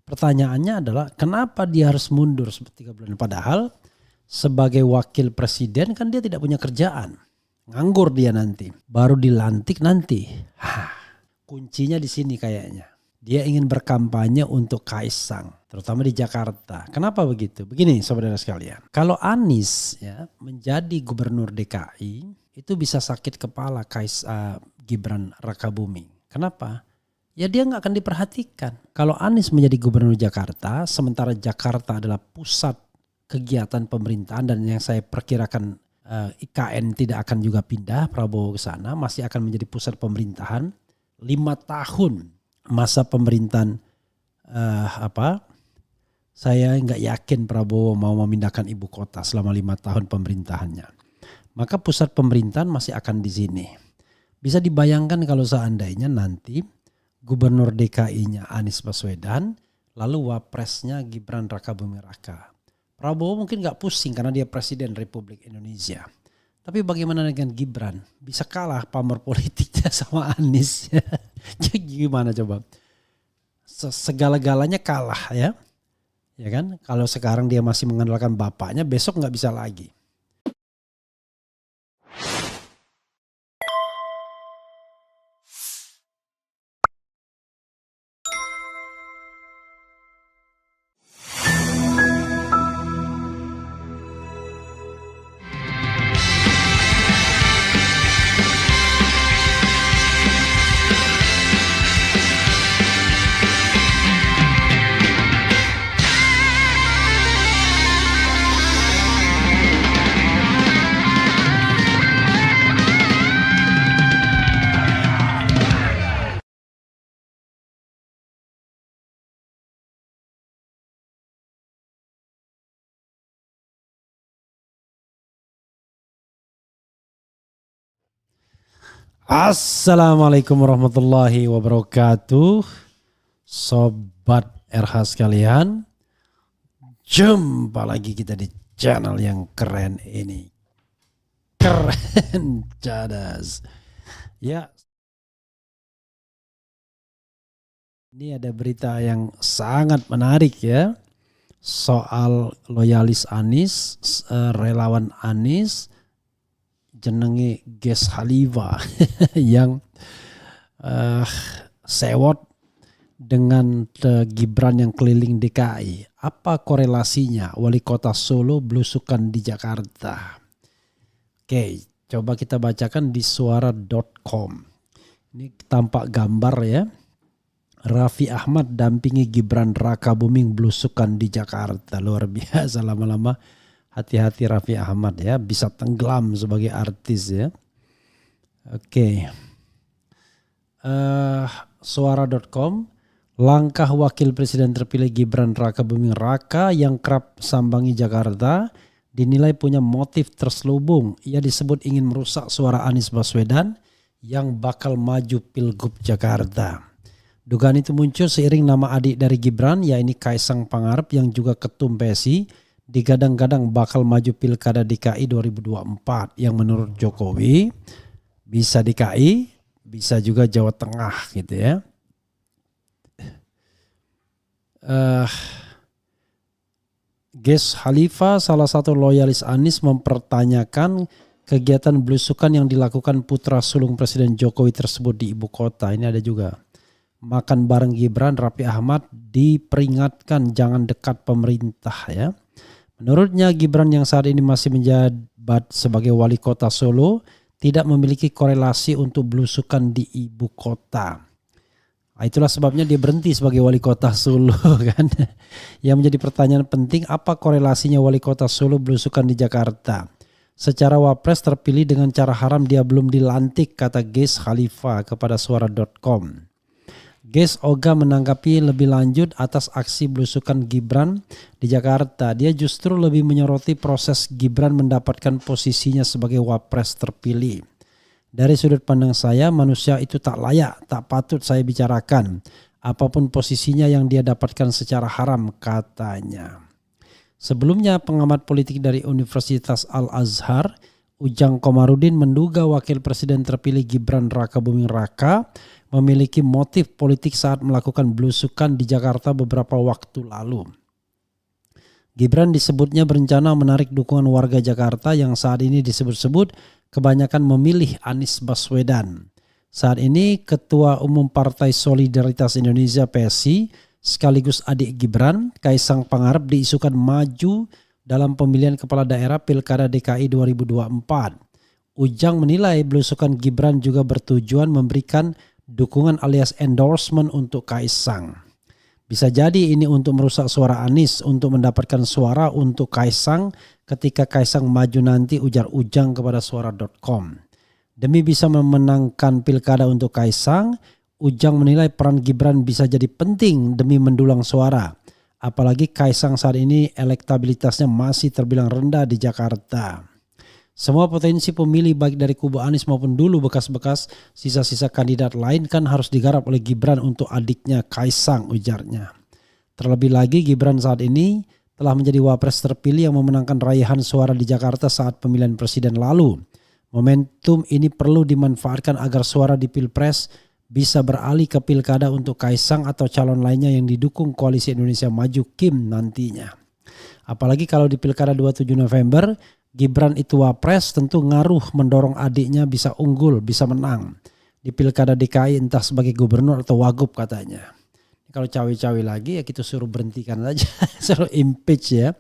Pertanyaannya adalah kenapa dia harus mundur 3 bulan? Padahal sebagai wakil presiden kan dia tidak punya kerjaan. Nganggur dia nanti. Baru dilantik nanti. Kuncinya di sini kayaknya. Dia ingin berkampanye untuk Kaisang, terutama di Jakarta. Kenapa begitu? Begini saudara sekalian. Kalau Anies ya menjadi gubernur DKI, itu bisa sakit kepala Gibran Rakabuming. Kenapa? Ya dia nggak akan diperhatikan. Kalau Anies menjadi gubernur Jakarta, sementara Jakarta adalah pusat kegiatan pemerintahan dan yang saya perkirakan IKN tidak akan juga pindah Prabowo ke sana, masih akan menjadi pusat pemerintahan 5 tahun. Masa pemerintahan saya nggak yakin Prabowo mau memindahkan ibu kota selama 5 tahun pemerintahannya. Maka pusat pemerintahan masih akan di sini. Bisa dibayangkan kalau seandainya nanti gubernur DKI-nya Anies Baswedan, lalu wapresnya Gibran Rakabuming Raka. Prabowo mungkin nggak pusing karena dia presiden Republik Indonesia. Tapi bagaimana dengan Gibran? Bisa kalah pamor politiknya sama Anies. Jadi gimana coba? Segala-galanya kalah ya. Ya kan? Kalau sekarang dia masih mengandalkan bapaknya, besok nggak bisa lagi. Assalamualaikum warahmatullahi wabarakatuh. Sobat RH sekalian, jumpa lagi kita di channel yang keren ini. Keren cadas. Ya, ini ada berita yang sangat menarik ya. Soal loyalis Anies, relawan Anies, jenenge Ges Khalifa yang sewot dengan Gibran yang keliling DKI. Apa korelasinya wali kota Solo belusukan di Jakarta? Oke, coba kita bacakan di suara.com. Ini tampak gambar ya. Raffi Ahmad dampingi Gibran Rakabuming belusukan di Jakarta. Luar biasa, lama-lama hati-hati Raffi Ahmad ya, bisa tenggelam sebagai artis ya. Oke. Suara.com, langkah wakil presiden terpilih Gibran Rakabuming Raka yang kerap sambangi Jakarta dinilai punya motif terselubung. Ia disebut ingin merusak suara Anies Baswedan yang bakal maju Pilgub Jakarta. Dugaan itu muncul seiring nama adik dari Gibran, yaitu Kaisang Pangarep yang juga ketum PSI, digadang-gadang bakal maju Pilkada DKI 2024 yang menurut Jokowi bisa DKI, bisa juga Jawa Tengah gitu ya. Ges Khalifa, salah satu loyalis Anies, mempertanyakan kegiatan belusukan yang dilakukan putra sulung Presiden Jokowi tersebut di ibu kota. Ini ada juga makan bareng Gibran. Raffi Ahmad diperingatkan jangan dekat pemerintah ya. Menurutnya Gibran yang saat ini masih menjabat sebagai wali kota Solo tidak memiliki korelasi untuk belusukan di ibu kota. Itulah sebabnya dia berhenti sebagai wali kota Solo kan. Yang menjadi pertanyaan penting, apa korelasinya wali kota Solo belusukan di Jakarta? Secara wapres terpilih dengan cara haram dia belum dilantik, kata Ges Khalifa kepada suara.com. Ges Oga menanggapi lebih lanjut atas aksi belusukan Gibran di Jakarta. Dia justru lebih menyoroti proses Gibran mendapatkan posisinya sebagai wapres terpilih. Dari sudut pandang saya, manusia itu tak layak, tak patut saya bicarakan. Apapun posisinya yang dia dapatkan secara haram, katanya. Sebelumnya pengamat politik dari Universitas Al-Azhar, Ujang Komarudin, menduga wakil presiden terpilih Gibran Rakabuming Raka memiliki motif politik saat melakukan belusukan di Jakarta beberapa waktu lalu. Gibran disebutnya berencana menarik dukungan warga Jakarta yang saat ini disebut-sebut kebanyakan memilih Anies Baswedan. Saat ini Ketua Umum Partai Solidaritas Indonesia PSI sekaligus adik Gibran, Kaisang Pangarep diisukan maju dalam pemilihan kepala daerah Pilkada DKI 2024. Ujang menilai belusukan Gibran juga bertujuan memberikan dukungan alias endorsement untuk Kaisang. Bisa jadi ini untuk merusak suara Anies untuk mendapatkan suara untuk Kaisang ketika Kaisang maju nanti, ujar Ujang kepada suara.com. Demi bisa memenangkan pilkada untuk Kaisang, Ujang menilai peran Gibran bisa jadi penting demi mendulang suara. Apalagi Kaisang saat ini elektabilitasnya masih terbilang rendah di Jakarta. Semua potensi pemilih baik dari kubu Anies maupun dulu bekas-bekas sisa-sisa kandidat lain kan harus digarap oleh Gibran untuk adiknya Kaisang, ujarnya. Terlebih lagi Gibran saat ini telah menjadi wapres terpilih yang memenangkan raihan suara di Jakarta saat pemilihan presiden lalu. Momentum ini perlu dimanfaatkan agar suara di Pilpres bisa beralih ke pilkada untuk Kaisang atau calon lainnya yang didukung Koalisi Indonesia Maju Kim nantinya. Apalagi kalau di pilkada 27 November, Gibran itu wapres, tentu ngaruh mendorong adiknya bisa unggul, bisa menang. Di pilkada DKI entah sebagai gubernur atau wagub katanya. Kalau cawe-cawe lagi ya kita suruh berhentikan saja, suruh impeach ya.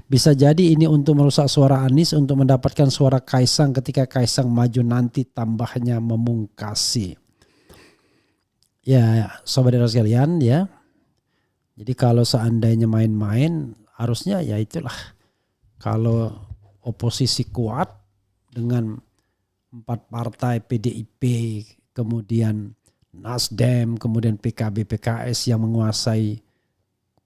Bisa jadi ini untuk merusak suara Anies untuk mendapatkan suara Kaisang ketika Kaisang maju nanti, tambahnya memungkasi. Ya sobat-saudara sekalian ya. Jadi kalau seandainya main-main harusnya ya itulah. Kalau oposisi kuat dengan 4 partai PDIP, kemudian Nasdem, kemudian PKB, PKS yang menguasai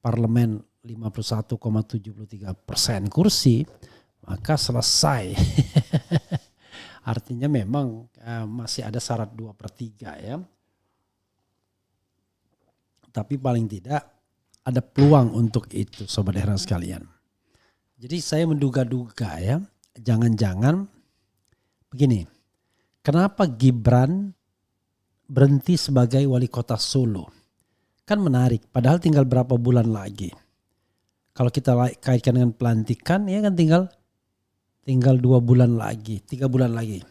parlemen 51,73% kursi, maka selesai. Artinya memang masih ada syarat 2/3 ya. Tapi paling tidak ada peluang untuk itu, sobat heran sekalian. Jadi saya menduga-duga ya, jangan-jangan begini, kenapa Gibran berhenti sebagai wali kota Solo? Kan menarik, padahal tinggal berapa bulan lagi. Kalau kita kaitkan dengan pelantikan ya kan tinggal 2 bulan lagi, 3 bulan lagi.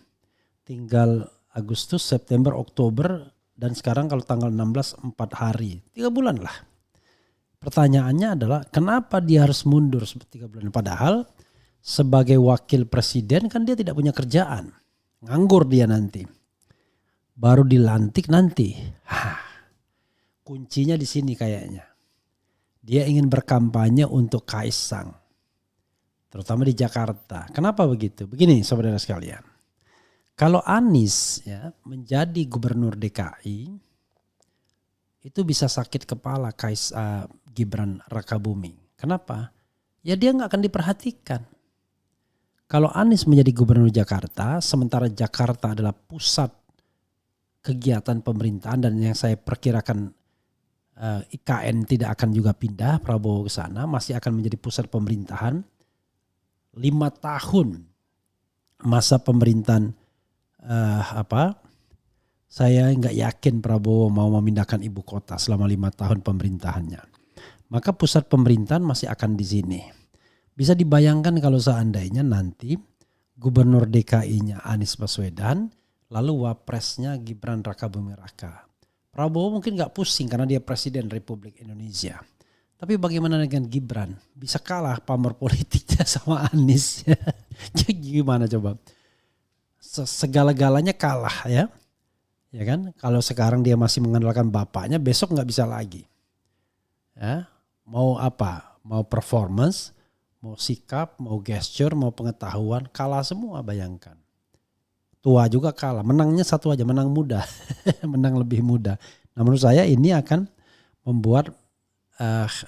Tinggal Agustus, September, Oktober, dan sekarang kalau tanggal 16 4 hari, 3 bulan lah. Pertanyaannya adalah kenapa dia harus mundur 3 bulan? Padahal sebagai wakil presiden kan dia tidak punya kerjaan. Nganggur dia nanti. Baru dilantik nanti. Kuncinya di sini kayaknya. Dia ingin berkampanye untuk Kaisang. Terutama di Jakarta. Kenapa begitu? Begini saudara sekalian. Kalau Anies ya menjadi gubernur DKI, itu bisa sakit kepala Gibran Rakabuming. Kenapa? Ya dia gak akan diperhatikan. Kalau Anies menjadi gubernur Jakarta, sementara Jakarta adalah pusat kegiatan pemerintahan dan yang saya perkirakan IKN tidak akan juga pindah Prabowo ke sana, masih akan menjadi pusat pemerintahan. 5 tahun masa pemerintahan saya nggak yakin Prabowo mau memindahkan ibu kota selama 5 tahun pemerintahannya. Maka pusat pemerintahan masih akan di sini. Bisa dibayangkan kalau seandainya nanti gubernur DKI-nya Anies Baswedan, lalu wapresnya Gibran Rakabuming Raka. Prabowo mungkin nggak pusing karena dia presiden Republik Indonesia. Tapi bagaimana dengan Gibran? Bisa kalah pamor politiknya sama Anies. Gimana coba? Segala-galanya kalah ya. Ya kan? Kalau sekarang dia masih mengandalkan bapaknya, besok nggak bisa lagi. Ya, mau apa? Mau performance, mau sikap, mau gesture, mau pengetahuan, kalah semua bayangkan. Tua juga kalah, menangnya satu aja, menang muda, menang lebih muda. Nah menurut saya ini akan membuat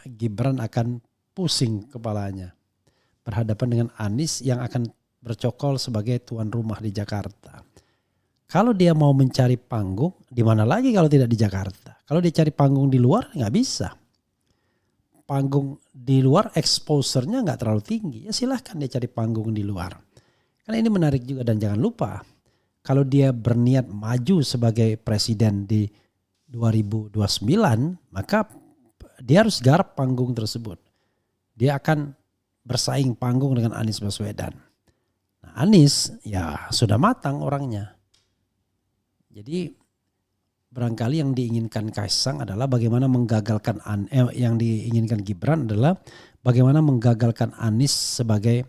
Gibran akan pusing kepalanya berhadapan dengan Anies yang akan bercokol sebagai tuan rumah di Jakarta. Kalau dia mau mencari panggung, di mana lagi kalau tidak di Jakarta? Kalau dia cari panggung di luar, nggak bisa. Panggung di luar exposure-nya nggak terlalu tinggi. Ya silahkan dia cari panggung di luar. Karena ini menarik juga dan jangan lupa, kalau dia berniat maju sebagai presiden di 2029, maka dia harus garap panggung tersebut. Dia akan bersaing panggung dengan Anies Baswedan. Nah, Anies ya sudah matang orangnya. Jadi barangkali yang diinginkan Kaisang adalah bagaimana menggagalkan yang diinginkan Gibran adalah bagaimana menggagalkan Anies sebagai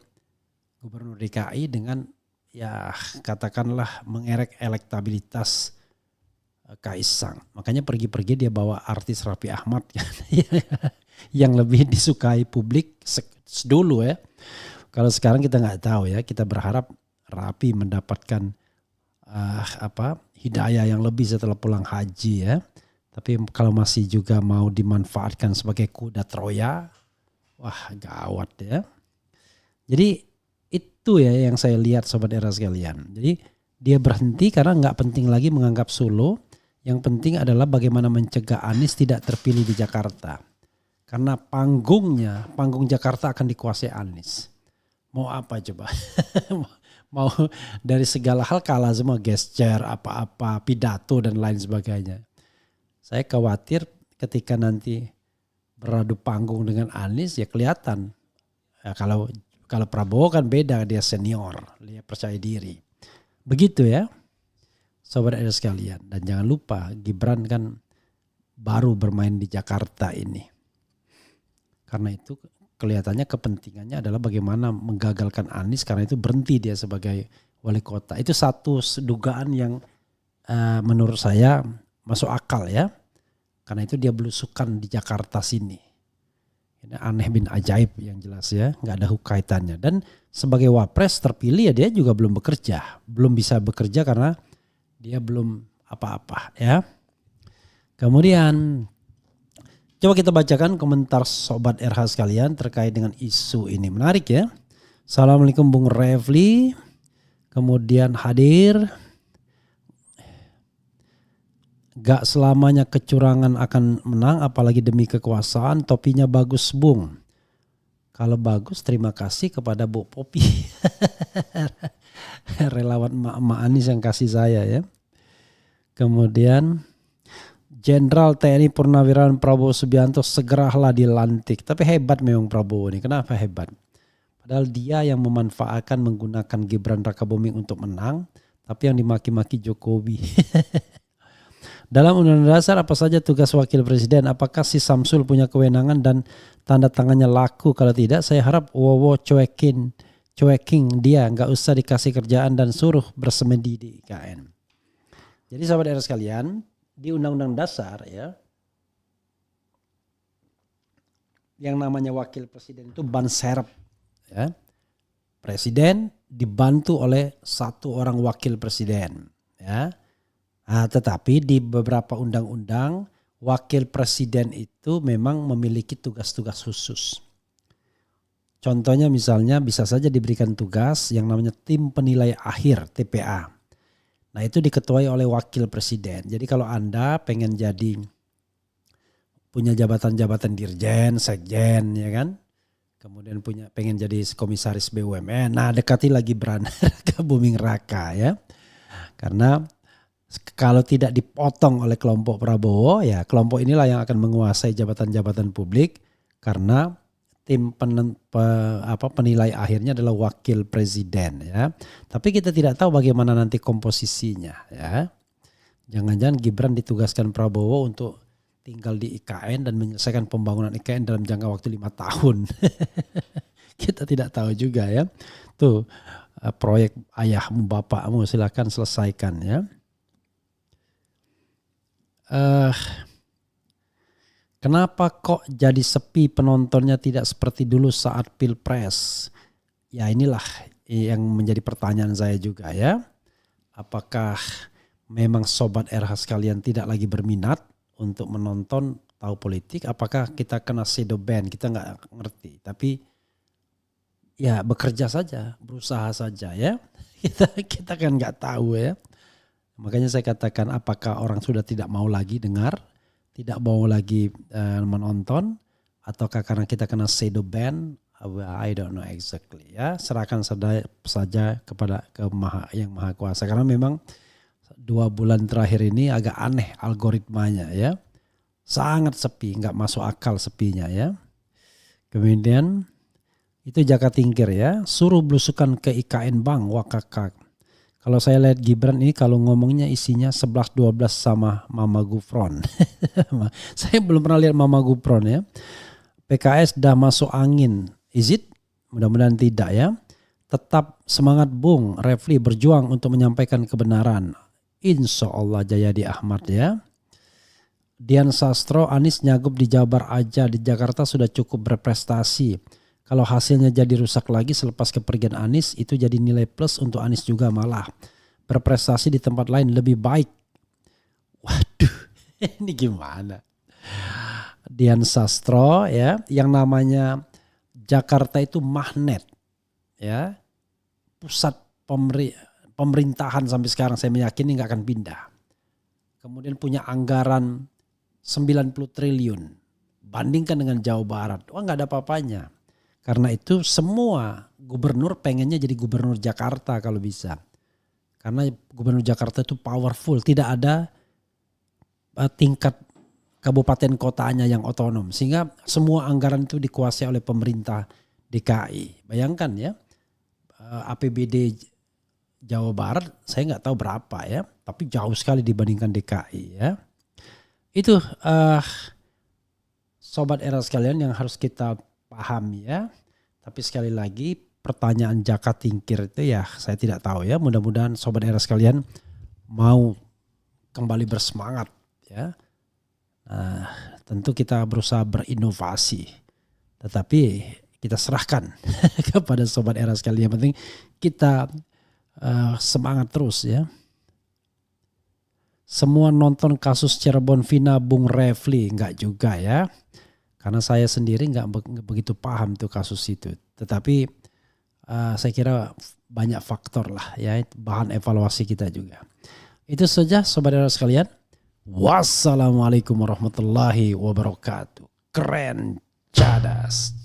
Gubernur DKI dengan ya katakanlah mengerek elektabilitas Kaisang. Makanya pergi-pergi dia bawa artis Raffi Ahmad yang lebih disukai publik dulu ya. Kalau sekarang kita nggak tahu ya, kita berharap Raffi mendapatkan hidayah yang lebih setelah pulang haji ya. Tapi kalau masih juga mau dimanfaatkan sebagai kuda Troya, wah gawat ya. Jadi itu ya yang saya lihat Sobat Era sekalian. Jadi dia berhenti karena nggak penting lagi menganggap Solo. Yang penting adalah bagaimana mencegah Anies tidak terpilih di Jakarta. Karena panggung Jakarta akan dikuasai Anies. Mau apa coba? Mau dari segala hal kalah semua, gesture, apa-apa, pidato dan lain sebagainya. Saya khawatir ketika nanti beradu panggung dengan Anies ya kelihatan. Ya, kalau Prabowo kan beda, dia senior, dia percaya diri. Begitu ya. Sobat Era sekalian, dan jangan lupa Gibran kan baru bermain di Jakarta ini. Karena itu kelihatannya kepentingannya adalah bagaimana menggagalkan Anies, karena itu berhenti dia sebagai wali kota. Itu satu dugaan yang menurut saya masuk akal ya. Karena itu dia belusukan di Jakarta sini. Ini aneh bin ajaib yang jelas ya, nggak ada kaitannya. Dan sebagai wapres terpilih ya dia juga belum bekerja, belum bisa bekerja karena dia belum apa-apa ya. Kemudian coba kita bacakan komentar Sobat RH sekalian terkait dengan isu ini. Menarik ya. Assalamualaikum Bung Refli. Kemudian hadir. Gak selamanya kecurangan akan menang apalagi demi kekuasaan. Topinya bagus Bung. Kalau bagus terima kasih kepada Bu Popi. Relawan emak-emak Anies yang kasih saya ya. Kemudian Jenderal TNI Purnawirawan Prabowo Subianto segeralah dilantik. Tapi hebat memang Prabowo ini. Kenapa hebat? Padahal dia yang memanfaatkan menggunakan Gibran Rakabuming untuk menang. Tapi yang dimaki-maki Jokowi. Dalam Undang-Undang Dasar apa saja tugas wakil presiden? Apakah si Samsul punya kewenangan dan tanda tangannya laku? Kalau tidak saya harap Wowo cueking dia. Gak usah dikasih kerjaan dan suruh bersemedi di IKN. Jadi sahabat era sekalian, di Undang-Undang Dasar ya, yang namanya wakil presiden itu ban serep ya. Presiden dibantu oleh satu orang wakil presiden ya. Nah, tetapi di beberapa undang-undang wakil presiden itu memang memiliki tugas-tugas khusus. Contohnya misalnya bisa saja diberikan tugas yang namanya tim penilai akhir TPA. Nah itu diketuai oleh wakil presiden. Jadi kalau Anda pengen punya jabatan-jabatan dirjen, sekjen ya kan. Kemudian pengen jadi komisaris BUMN. Nah dekati lagi Gibran Rakabuming Raka ya. Karena kalau tidak dipotong oleh kelompok Prabowo ya kelompok inilah yang akan menguasai jabatan-jabatan publik. Karena tim penilai akhirnya adalah wakil presiden ya. Tapi kita tidak tahu bagaimana nanti komposisinya ya. Jangan-jangan Gibran ditugaskan Prabowo untuk tinggal di IKN dan menyelesaikan pembangunan IKN dalam jangka waktu 5 tahun. Kita tidak tahu juga ya. Tuh proyek ayahmu bapakmu silakan selesaikan ya. Kenapa kok jadi sepi penontonnya tidak seperti dulu saat Pilpres? Ya inilah yang menjadi pertanyaan saya juga ya. Apakah memang Sobat RH sekalian tidak lagi berminat untuk menonton tahu politik? Apakah kita kena shadow ban? Kita nggak ngerti. Tapi ya bekerja saja, berusaha saja ya. Kita kan nggak tahu ya. Makanya saya katakan apakah orang sudah tidak mau lagi dengar? Tidak mau lagi menonton ataukah karena kita kena shadow ban? I don't know exactly ya. Serahkan saja kepada yang maha kuasa karena memang 2 bulan terakhir ini agak aneh algoritmanya ya. Sangat sepi, nggak masuk akal sepinya ya. Kemudian itu Jaka Tingkir ya, suruh belusukan ke IKN Bank Wakakak. Kalau saya lihat Gibran ini kalau ngomongnya isinya 11-12 sama Mama Gufron. Saya belum pernah lihat Mama Gufron ya. PKS dah masuk angin, is it? Mudah-mudahan tidak ya. Tetap semangat Bung Refli berjuang untuk menyampaikan kebenaran. Insya Allah Jayadi Ahmad ya. Dian Sastro, Anies nyagup di Jabar aja, di Jakarta sudah cukup berprestasi. Kalau hasilnya jadi rusak lagi selepas kepergian Anies, itu jadi nilai plus untuk Anies juga malah. Berprestasi di tempat lain lebih baik. Waduh, ini gimana? Dian Sastro ya, yang namanya Jakarta itu magnet ya. Pusat pemerintahan sampai sekarang saya meyakini nggak akan pindah. Kemudian punya anggaran 90 triliun. Bandingkan dengan Jawa Barat. Wah nggak ada apa-apanya. Karena itu semua gubernur pengennya jadi gubernur Jakarta kalau bisa. Karena gubernur Jakarta itu powerful. Tidak ada tingkat kabupaten kotanya yang otonom. Sehingga semua anggaran itu dikuasai oleh pemerintah DKI. Bayangkan ya. APBD Jawa Barat saya nggak tahu berapa ya. Tapi jauh sekali dibandingkan DKI ya. Itu sobat era sekalian yang harus kita pahami ya. Tapi sekali lagi pertanyaan Jaka Tingkir itu ya saya tidak tahu ya. Mudah-mudahan sobat era sekalian mau kembali bersemangat ya. Nah, tentu kita berusaha berinovasi. Tetapi kita serahkan kepada sobat era sekalian. Yang penting kita semangat terus ya. Semua nonton kasus Cirebon Vina Bung Refli, enggak juga ya. Karena saya sendiri enggak begitu paham tuh kasus itu. Tetapi saya kira banyak faktor lah ya, bahan evaluasi kita juga. Itu saja sobat era sekalian. Wassalamualaikum warahmatullahi wabarakatuh. Keren, cadas.